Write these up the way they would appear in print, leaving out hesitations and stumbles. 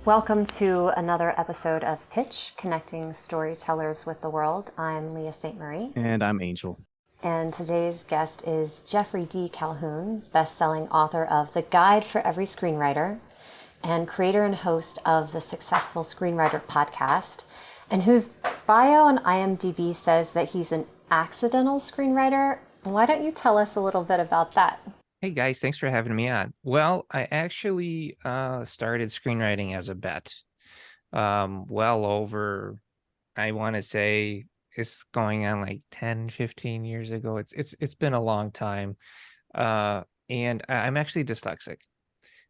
Welcome to another episode of Pitch, Connecting Storytellers with the World. I'm Leah St. Marie. And I'm Angel. And today's guest is Geoffrey Calhoun, best-selling author of The Guide for Every Screenwriter and creator and host of the Successful Screenwriter Podcast, and whose bio on IMDb says that he's an accidental screenwriter. Why don't you tell us a little bit about that? Hey guys, thanks for having me on. Well, I actually started screenwriting as a bet. Well over, I want to say it's going on like 10, 15 years ago. It's been a long time. And I'm actually dyslexic.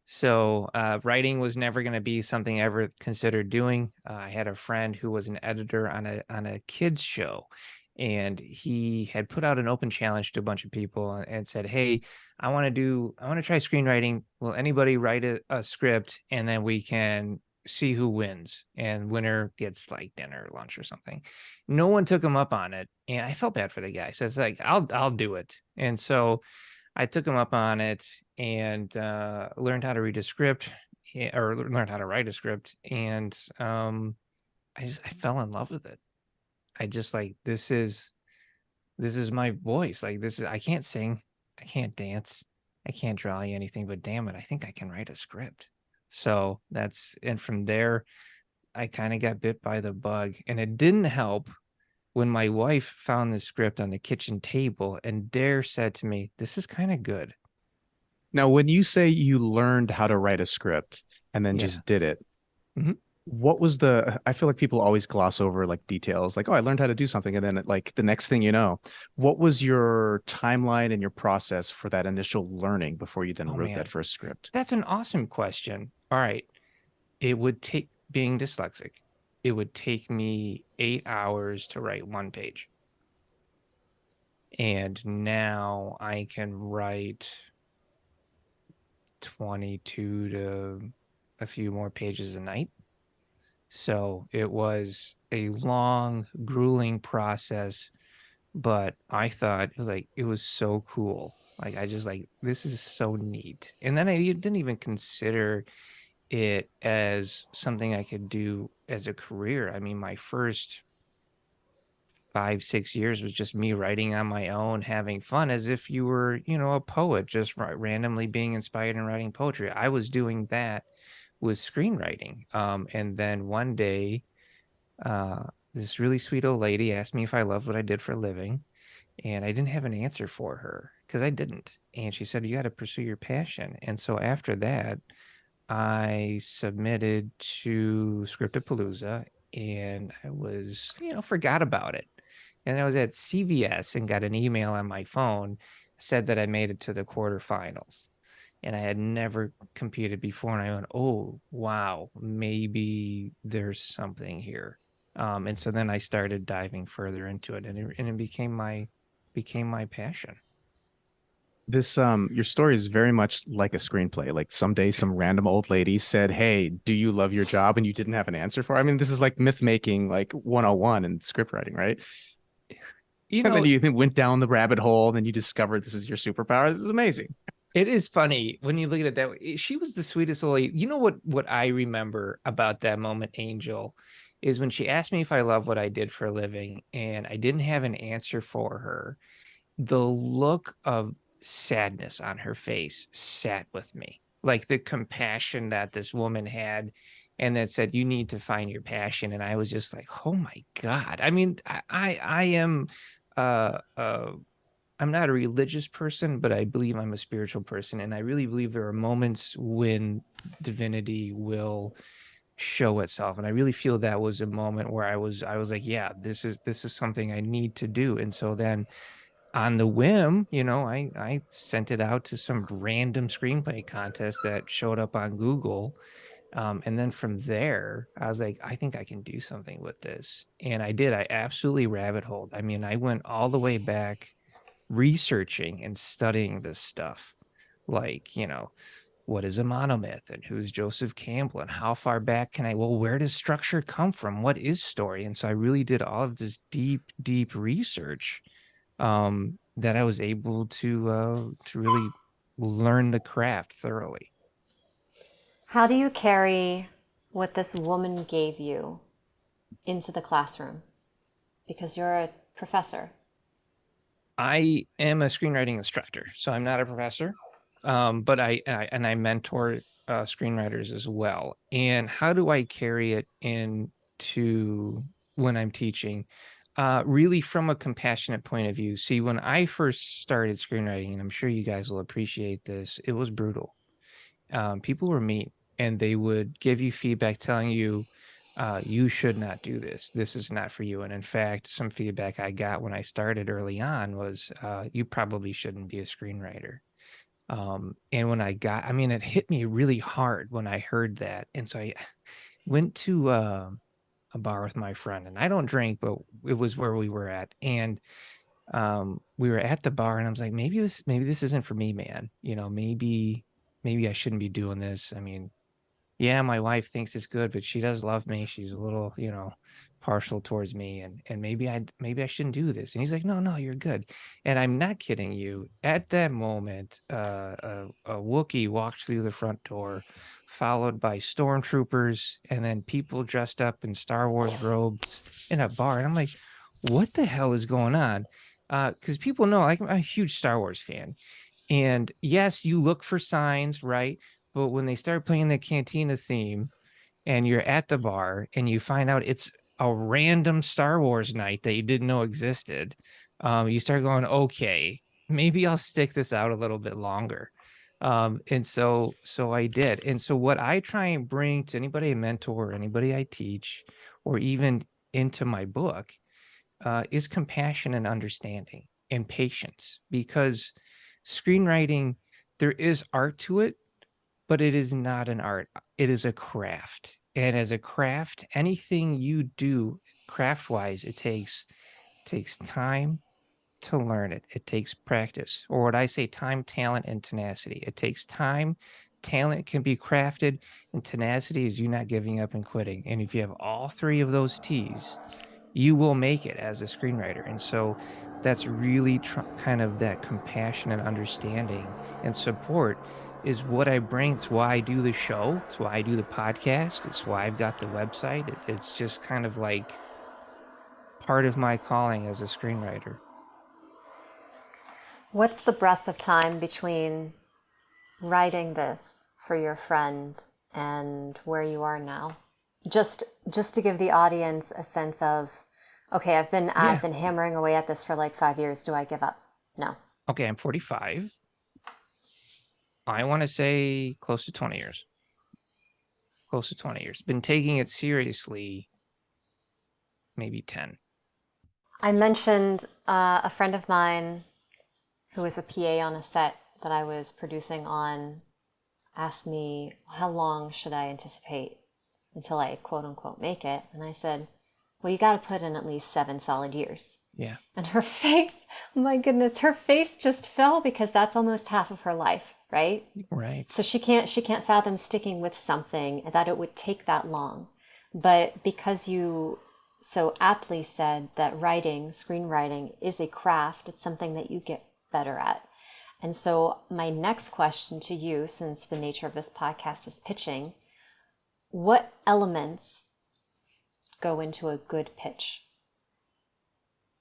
So writing was never going to be something I ever considered doing. I had a friend who was an editor on a kids show, and he had put out an open challenge to a bunch of people and said, "Hey, I want to try screenwriting. Will anybody write a script, and then we can see who wins, and winner gets like dinner or lunch or something." No one took him up on it, and I felt bad for the guy. So it's like, I'll do it. And so I took him up on it and learned how to read a script, or learned how to write a script. And I fell in love with it. I just like, this is my voice. Like, I can't sing, I can't dance, I can't draw you anything, but damn it, I think I can write a script. So and from there, I kind of got bit by the bug. And it didn't help when my wife found the script on the kitchen table and said to me, "This is kind of good." Now, when you say you learned how to write a script and then just did it, mm-hmm. What was I feel like people always gloss over like details, like, oh, I learned how to do something. And then like the next thing you know, what was your timeline and your process for that initial learning before you then wrote that first script? That's an awesome question. All right. It would take, being dyslexic, it would take me 8 hours to write one page. And now I can write 22 to a few more pages a night. So it was a long, grueling process, but I thought it was so cool. Like, I just like, this is so neat. And then I didn't even consider it as something I could do as a career. I mean, my first 5-6 years was just me writing on my own, having fun, as if you were, a poet, just randomly being inspired and writing poetry. I was doing that with screenwriting. And then one day, this really sweet old lady asked me if I loved what I did for a living, and I didn't have an answer for her because I didn't. And she said, "You got to pursue your passion." And so after that, I submitted to Scriptapalooza, and I was, forgot about it. And I was at CVS and got an email on my phone, said that I made it to the quarterfinals. And I had never competed before. And I went, oh, wow, maybe there's something here. And so then I started diving further into it, and it became my passion. This your story is very much like a screenplay. Like someday some random old lady said, "Hey, do you love your job?" and you didn't have an answer for her. I mean, this is like myth making like 101 in script writing, right? And then you went down the rabbit hole, and then you discovered this is your superpower. This is amazing. It is funny when you look at it that way. She was the sweetest old lady. You know what I remember about that moment, Angel, is when she asked me if I love what I did for a living, and I didn't have an answer for her. The look of sadness on her face sat with me, like the compassion that this woman had, and that said, "You need to find your passion." And I was just like, oh my God. I mean, I am uh I'm not a religious person, but I believe I'm a spiritual person. And I really believe there are moments when divinity will show itself. And I really feel that was a moment where I was like, yeah, this is something I need to do. And so then on the whim, I sent it out to some random screenplay contest that showed up on Google. And then from there, I was like, I think I can do something with this. And I did. I absolutely rabbit holed. I mean, I went all the way back researching and studying this stuff, like, what is a monomyth, and who's Joseph Campbell, and how far back can where does structure come from, what is story? And so I really did all of this deep research, that I was able to really learn the craft thoroughly. How do you carry what this woman gave you into the classroom? Because you're a professor. I am a screenwriting instructor, so I'm not a professor, but I mentor screenwriters as well. And how do I carry it into when I'm teaching? Really from a compassionate point of view. See, when I first started screenwriting, and I'm sure you guys will appreciate this, it was brutal. People were mean, and they would give you feedback telling you, you should not do this. This is not for you. And in fact, some feedback I got when I started early on was, you probably shouldn't be a screenwriter. And when I mean, it hit me really hard when I heard that. And so I went to a bar with my friend, and I don't drink, but it was where we were at. And we were at the bar, and I was like, maybe this isn't for me, man. Maybe I shouldn't be doing this. I mean, yeah, my wife thinks it's good, but she does love me. She's a little, partial towards me, and maybe I shouldn't do this. And he's like, no, you're good. And I'm not kidding you. At that moment, a Wookiee walked through the front door, followed by stormtroopers, and then people dressed up in Star Wars robes in a bar. And I'm like, what the hell is going on? Because people know, like, I'm a huge Star Wars fan. And yes, you look for signs, right? But when they start playing the Cantina theme and you're at the bar and you find out it's a random Star Wars night that you didn't know existed, you start going, okay, maybe I'll stick this out a little bit longer. And so I did. And so what I try and bring to anybody I mentor, anybody I teach, or even into my book, is compassion and understanding and patience, because screenwriting, there is art to it, but it is not an art. It is a craft. And as a craft, anything you do craft wise, it takes time to learn it. It takes practice, or what I say, time, talent, and tenacity. It takes time. Talent can be crafted, and tenacity is you not giving up and quitting. And if you have all three of those T's, you will make it as a screenwriter. And so that's really kind of that compassion and understanding and support is what I bring. It's why I do the show. It's why I do the podcast. It's why I've got the website. It's just kind of like part of my calling as a screenwriter. What's the breadth of time between writing this for your friend and where you are now? Just to give the audience a sense of, okay, I've been hammering away at this for like 5 years. Do I give up? No. Okay, I'm 45. I want to say close to 20 years. Close to 20 years. Been taking it seriously maybe 10. I mentioned a friend of mine who was a PA on a set that I was producing on asked me, how long should I anticipate until I quote unquote make it? And I said, well, you got to put in at least 7 solid years. Yeah. And her face, oh my goodness, her face just fell, because that's almost half of her life, right? Right. So she can't fathom sticking with something that it would take that long. But because you so aptly said that screenwriting is a craft, it's something that you get better at. And so my next question to you, since the nature of this podcast is pitching, what elements go into a good pitch?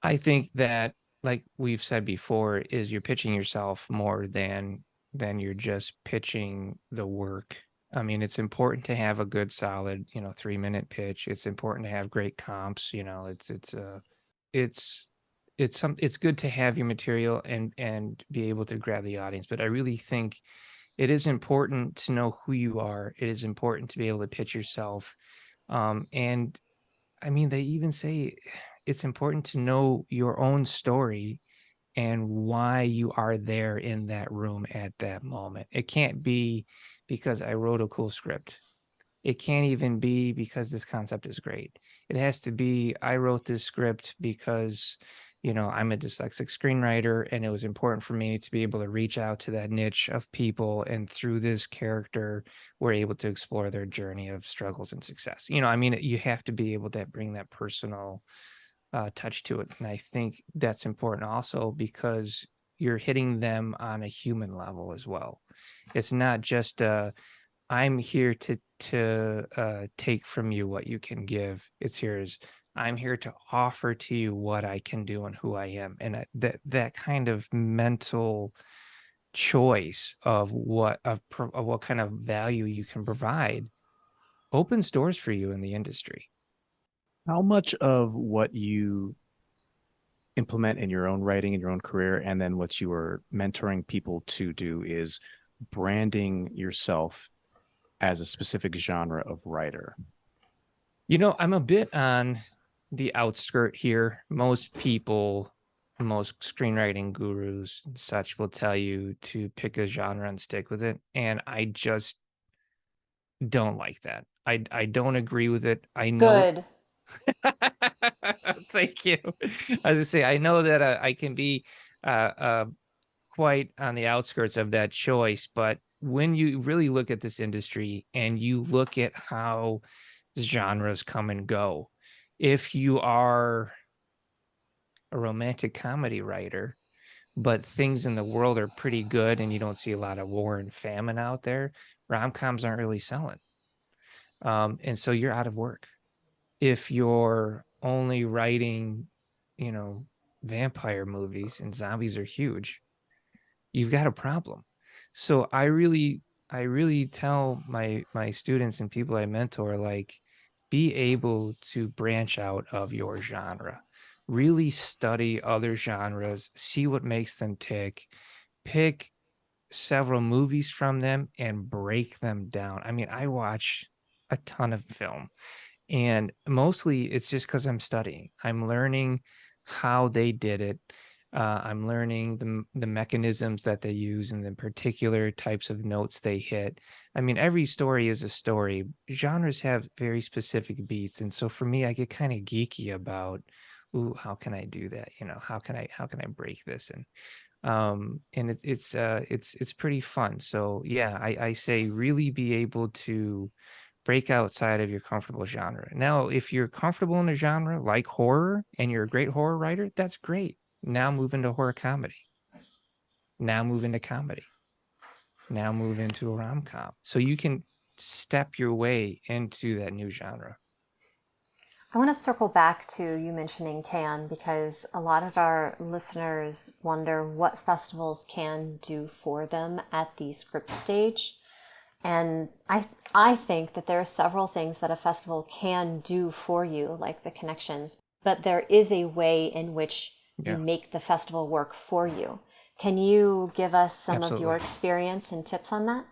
I think that, like we've said before, is you're pitching yourself more than you're just pitching the work. I mean, it's important to have a good, solid, 3-minute pitch. It's important to have great comps. It's good to have your material and be able to grab the audience. But I really think it is important to know who you are. It is important to be able to pitch yourself. And I mean, they even say it's important to know your own story and why you are there in that room at that moment. It can't be because I wrote a cool script. It can't even be because this concept is great. It has to be, I wrote this script because, I'm a dyslexic screenwriter, and it was important for me to be able to reach out to that niche of people. And through this character, we're able to explore their journey of struggles and success. You have to be able to bring that personal touch to it. And I think that's important also because you're hitting them on a human level as well. It's not just I'm here to to take from you what you can give. It's yours. I'm here to offer to you what I can do and who I am. And that kind of mental choice of what kind of value you can provide opens doors for you in the industry. How much of what you implement in your own writing, in your own career, and then what you are mentoring people to do is branding yourself as a specific genre of writer? I'm a bit on the outskirt here. Most people, most screenwriting gurus and such will tell you to pick a genre and stick with it. And I just don't like that. I don't agree with it. I know. Good. Thank you. As I say, I know that I can be quite on the outskirts of that choice, but when you really look at this industry and you look at how genres come and go, if you are a romantic comedy writer, but things in the world are pretty good and you don't see a lot of war and famine out there, rom-coms aren't really selling. And so you're out of work. If you're only writing, vampire movies and zombies are huge, you've got a problem. So I really tell my students and people I mentor, like, be able to branch out of your genre, really study other genres, see what makes them tick, pick several movies from them and break them down. I mean, I watch a ton of film, and mostly it's just because I'm studying. I'm learning how they did it. I'm learning the mechanisms that they use and the particular types of notes they hit. I mean, every story is a story. Genres have very specific beats, and so for me, I get kind of geeky about, ooh, how can I do that? How can I break this? And it's pretty fun. So yeah, I say really be able to break outside of your comfortable genre. Now, if you're comfortable in a genre like horror and you're a great horror writer, that's great. Now move into horror comedy. Now move into comedy. Now move into a rom-com. So you can step your way into that new genre. I want to circle back to you mentioning Cannes because a lot of our listeners wonder what festivals can do for them at the script stage. And I think that there are several things that a festival can do for you, like the connections, but there is a way in which you make the festival work for you. Can you give us some of your experience and tips on that?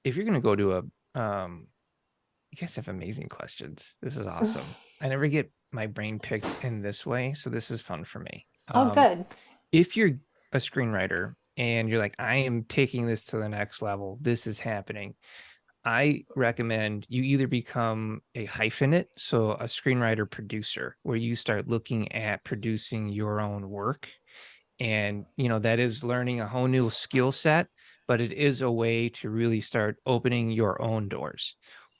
If you're going to go to you guys have amazing questions. This is awesome. I never get my brain picked in this way, so this is fun for me. Oh, good. If you're a screenwriter and you're like, I am taking this to the next level, this is happening, I recommend you either become a hyphenate, so a screenwriter producer, where you start looking at producing your own work. And, that is learning a whole new skill set, but it is a way to really start opening your own doors.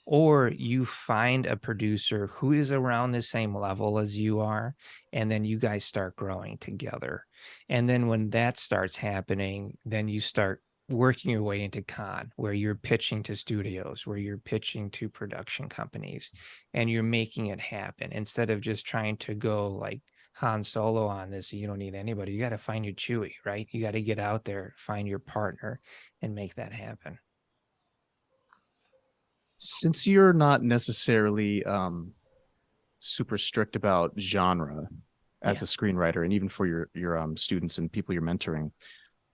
Or you find a producer who is around the same level as you are, and then you guys start growing together. And then when that starts happening, then you start working your way into con, where you're pitching to studios, where you're pitching to production companies, and you're making it happen instead of just trying to go like Han Solo on this. You don't need anybody. You got to find your Chewie, right? You got to get out there, find your partner, and make that happen. Since you're not necessarily super strict about genre as a screenwriter, and even for your students and people you're mentoring,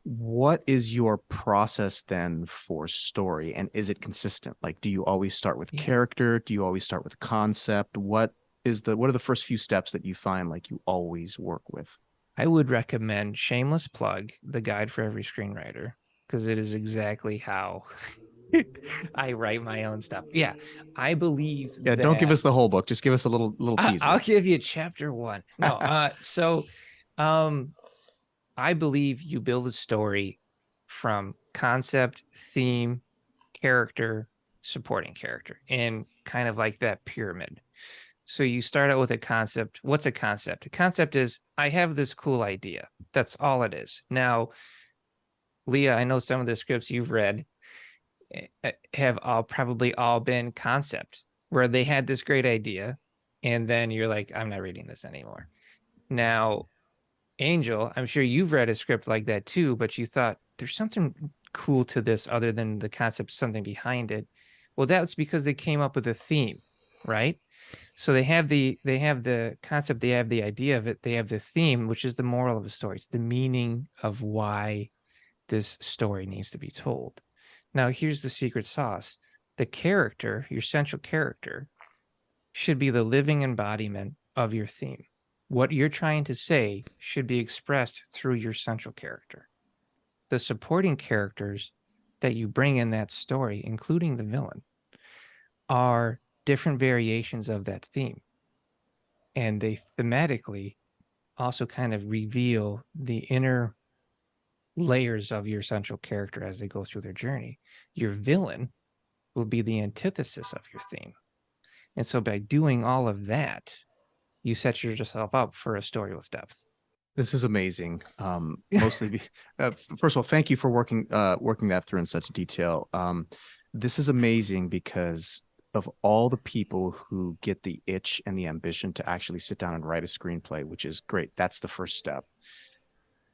what is your process then for story, and is it consistent? Like, do you always start with character? Do you always start with concept? What are the first few steps that you find like you always work with? I would recommend, shameless plug, The Guide for Every Screenwriter, because it is exactly how I write my own stuff. Yeah, I believe that. Don't give us the whole book. Just give us a little teaser. I'll give you chapter 1. No, I believe you build a story from concept, theme, character, supporting character, and kind of like that pyramid. So you start out with a concept. What's a concept? A concept is, I have this cool idea. That's all it is. Now, Leah, I know some of the scripts you've read, have probably all been concept, where they had this great idea and then you're like, I'm not reading this anymore. Now, Angel, I'm sure you've read a script like that too, but you thought there's something cool to this other than the concept, something behind it. Well, that's because they came up with a theme, right? So they have the concept, they have the idea of it, they have the theme, which is the moral of the story. It's the meaning of why this story needs to be told. Now, here's the secret sauce. The character, your central character, should be the living embodiment of your theme. What you're trying to say should be expressed through your central character. The supporting characters that you bring in that story, including the villain, are different variations of that theme. And they thematically also kind of reveal the inner layers of your central character as they go through their journey. Your villain will be the antithesis of your theme. And so by doing all of that, you set yourself up for a story with depth. This is amazing. Mostly, first of all, thank you for working that through in such detail. This is amazing because of all the people who get the itch and the ambition to actually sit down and write a screenplay, which is great. That's the first step.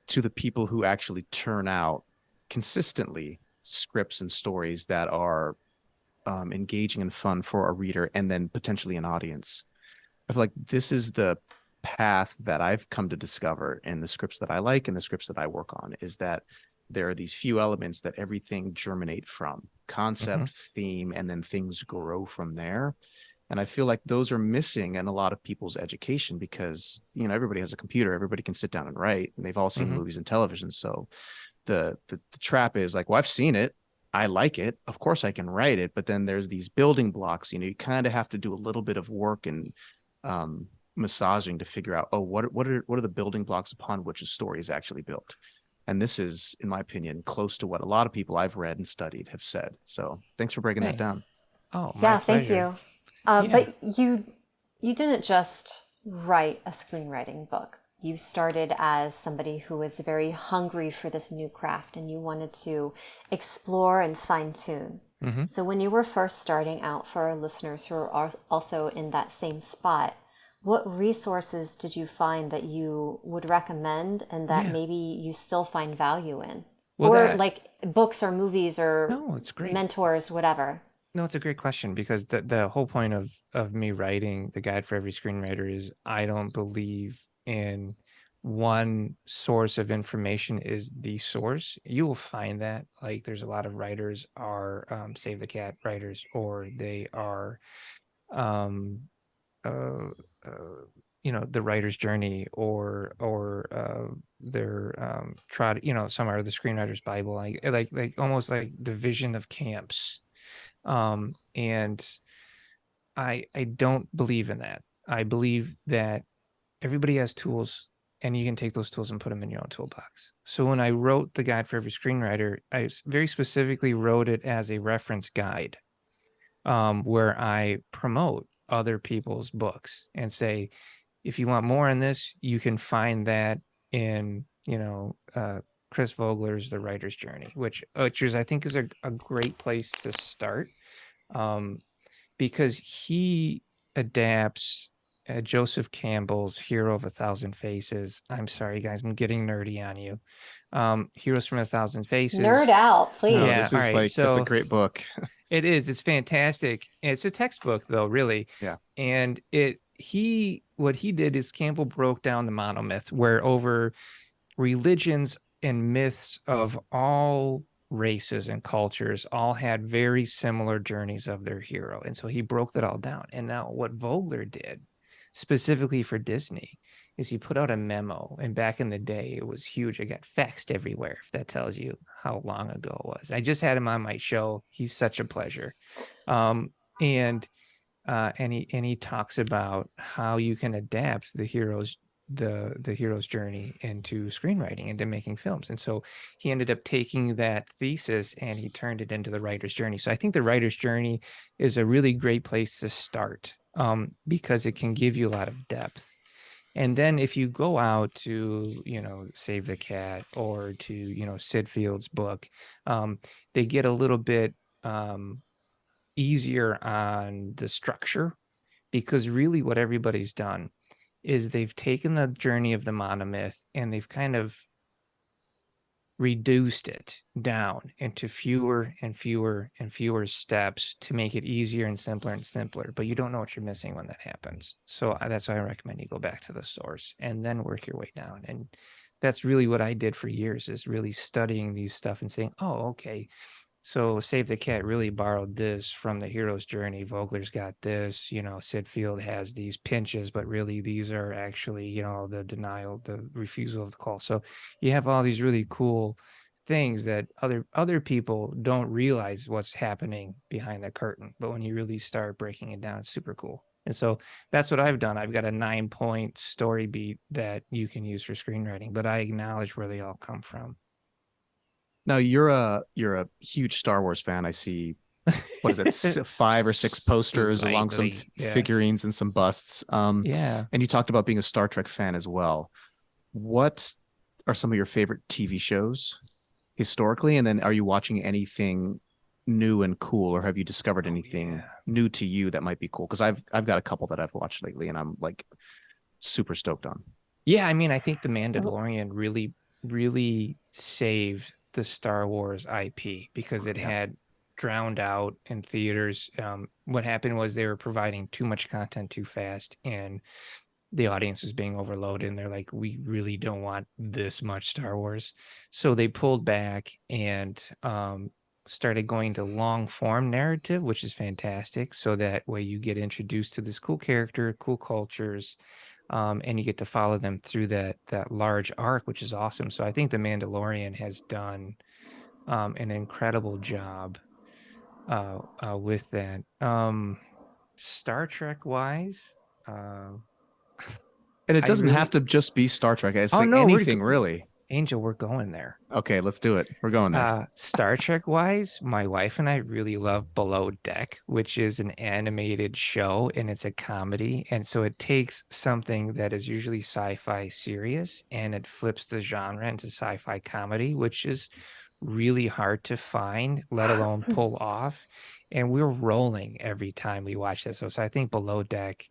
To the people who actually turn out consistently scripts and stories that are engaging and fun for a reader and then potentially an audience. I feel like this is the path that I've come to discover in the scripts that I like and the scripts that I work on, is that there are these few elements that everything germinate from: concept, theme, and then things grow from there. And I feel like those are missing in a lot of people's education because, everybody has a computer, everybody can sit down and write, and they've all seen movies and television. So the trap is like, well, I've seen it, I like it, of course I can write it, but then there's these building blocks. You kind of have to do a little bit of work and massaging to figure out, what are the building blocks upon which a story is actually built. And this is, in my opinion, close to what a lot of people I've read and studied have said. So thanks for breaking that down. Oh, yeah, pleasure. thank you. But you didn't just write a screenwriting book. You started as somebody who was very hungry for this new craft and you wanted to explore and fine tune. So when you were first starting out, for our listeners who are also in that same spot, what resources did you find that you would recommend and that maybe you still find value in? Well, or like books or movies or it's great. Mentors, whatever. No, it's a great question, because the whole point of me writing the guide for every screenwriter is I don't believe in one source of information is the source. You will find that, like, there's a lot of writers are Save the Cat writers, or they are the writer's journey, or they're some are the screenwriter's Bible, like almost like the vision of camps. And I don't believe in that. I believe that everybody has tools and you can take those tools and put them in your own toolbox. So when I wrote the guide for every screenwriter, I very specifically wrote it as a reference guide, where I promote other people's books and say, if you want more on this, you can find that in, Chris Vogler's The Writer's Journey, which is, I think, is a great place to start, because he adapts Joseph Campbell's Hero of a Thousand Faces. I'm sorry, guys, I'm getting nerdy on you. Heroes from a Thousand Faces. Nerd out, please. No, this is that's a great book. It is. It's fantastic. It's a textbook, though, really. Yeah. And what he did is Campbell broke down the monomyth, where over religions and myths of all races and cultures all had very similar journeys of their hero. And so he broke that all down. And now what Vogler did specifically for Disney is he put out a memo. And back in the day, it was huge. I got faxed everywhere, if that tells you how long ago it was. I just had him on my show. He's such a pleasure. And he talks about how you can adapt the hero's journey into screenwriting, into making films. And so he ended up taking that thesis and he turned it into The Writer's Journey. So I think The Writer's Journey is a really great place to start, because it can give you a lot of depth. And then if you go out to, Save the Cat, or to, Sid Field's book, they get a little bit easier on the structure, because really what everybody's done is they've taken the journey of the monomyth and they've kind of reduced it down into fewer and fewer and fewer steps to make it easier and simpler, but you don't know what you're missing when that happens. So that's why I recommend you go back to the source and then work your way down. And that's really what I did for years, is really studying these stuff and saying, oh, okay, so Save the Cat really borrowed this from the hero's journey. Vogler's got this, Sid Field has these pinches, but really these are actually, the denial, the refusal of the call. So you have all these really cool things that other people don't realize what's happening behind the curtain. But when you really start breaking it down, it's super cool. And so that's what I've done. I've got a 9-point story beat that you can use for screenwriting, but I acknowledge where they all come from. Now you're a huge Star Wars fan. I see, what is it, 5 or 6 posters along some figurines and some busts. Yeah. And you talked about being a Star Trek fan as well. What are some of your favorite TV shows historically? And then are you watching anything new and cool, or have you discovered anything new to you that might be cool? Because I've got a couple that I've watched lately and I'm like super stoked on. Yeah, I mean, I think The Mandalorian really, really saved the Star Wars IP because it had drowned out in theaters. What happened was they were providing too much content too fast, and the audience was being overloaded, and they're like, we really don't want this much Star Wars. So they pulled back and started going to long form narrative, which is fantastic. So that way you get introduced to this cool character, cool cultures, and you get to follow them through that large arc, which is awesome. So I think The Mandalorian has done an incredible job with that. Star Trek wise, and it doesn't have to just be Star Trek. It's like anything, really. Angel, we're going there. Okay, let's do it. We're going there. Star Trek wise, my wife and I really love Below Deck, which is an animated show, and it's a comedy. And so it takes something that is usually sci-fi serious and it flips the genre into sci-fi comedy, which is really hard to find, let alone pull off. And we're rolling every time we watch that. So I think Below Deck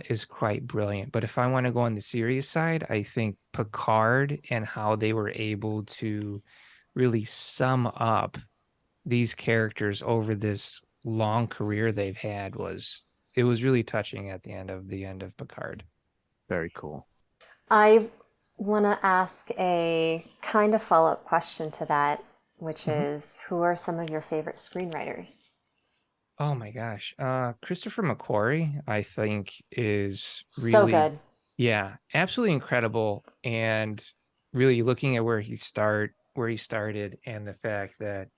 is quite brilliant. But if I want to go on the serious side, I think Picard and how they were able to really sum up these characters over this long career they've had was really touching at the end of Picard. Very cool. I want to ask a kind of follow-up question to that, which is, who are some of your favorite screenwriters? Oh my gosh. Christopher McQuarrie, I think, is really so good. Yeah, absolutely incredible. And really looking at where he started and the fact that,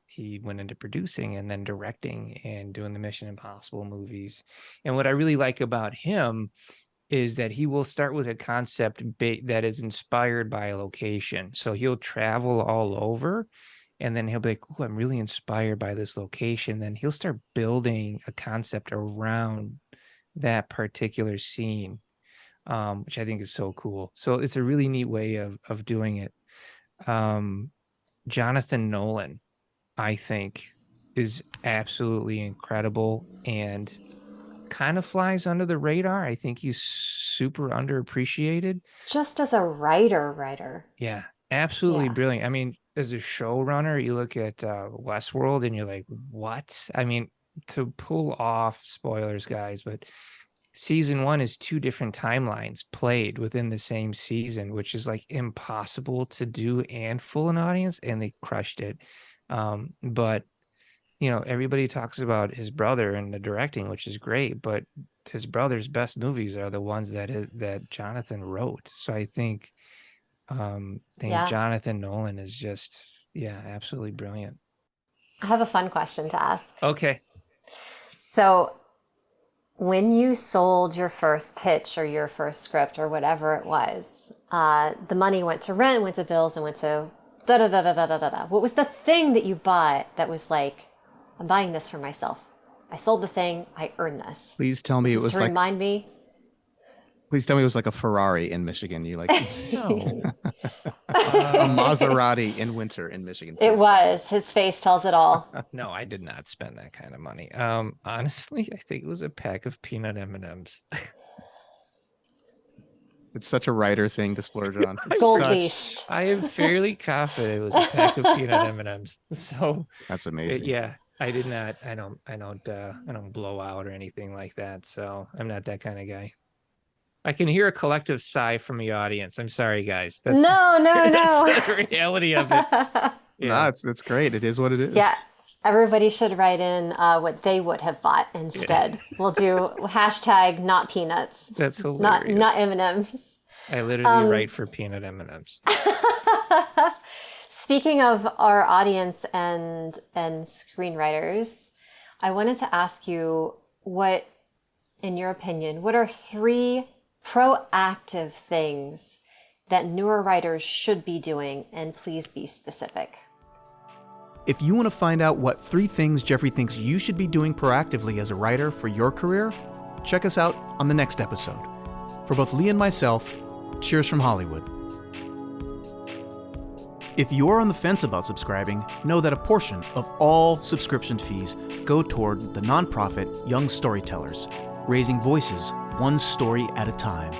he went into producing and then directing and doing the Mission Impossible movies. And what I really like about him is that he will start with a concept that is inspired by a location. So he'll travel all over, and then he'll be like, oh, I'm really inspired by this location. Then he'll start building a concept around that particular scene, which I think is so cool. So it's a really neat way of doing it. Jonathan Nolan, I think, is absolutely incredible and kind of flies under the radar. I think he's super underappreciated. Just as a writer. Yeah, absolutely brilliant. I mean, as a showrunner, you look at Westworld and you're like, what? I mean, to pull off, spoilers, guys, but season 1 is 2 different timelines played within the same season, which is like impossible to do and fool an audience, and they crushed it. But everybody talks about his brother and the directing, which is great, but his brother's best movies are the ones that Jonathan wrote. So I think Jonathan Nolan is just, absolutely brilliant. I have a fun question to ask. Okay. So when you sold your first pitch or your first script or whatever it was, the money went to rent, went to bills, and went to da-da-da-da-da-da-da. What was the thing that you bought that was like, I'm buying this for myself? I sold the thing, I earned this. Please tell me it was like... Remind me. Please tell me it was like a Ferrari in Michigan. You like No. a Maserati in winter in Michigan. It Please. was. His face tells it all. No, I did not spend that kind of money. Honestly, I think it was a pack of peanut M&Ms. It's such a writer thing to splurge on. It's Gold such- leafed. I am fairly confident it was a pack of peanut M&Ms. So That's amazing. yeah, I did not. I don't blow out or anything like that. So I'm not that kind of guy. I can hear a collective sigh from the audience. I'm sorry, guys. That's, No. that's the reality of it. No, it's great. It is what it is. Yeah. Everybody should write in what they would have bought instead. We'll do hashtag not peanuts. That's Not hilarious. not M&Ms. I literally write for peanut M&Ms. Speaking of our audience and screenwriters, I wanted to ask you what, in your opinion, what are 3 proactive things that newer writers should be doing, and please be specific. If you want to find out what 3 things Geoffrey thinks you should be doing proactively as a writer for your career, check us out on the next episode. For both Leah and myself, cheers from Hollywood. If you're on the fence about subscribing, know that a portion of all subscription fees go toward the nonprofit Young Storytellers, raising voices one story at a time.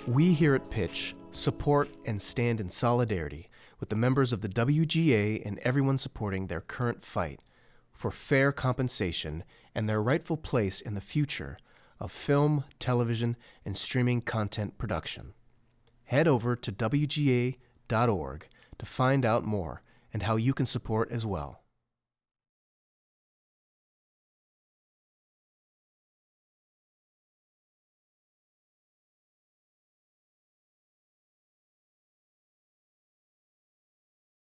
We here at Pitch support and stand in solidarity with the members of the WGA and everyone supporting their current fight for fair compensation and their rightful place in the future of film, television, and streaming content production. Head over to WGA.org to find out more and how you can support as well.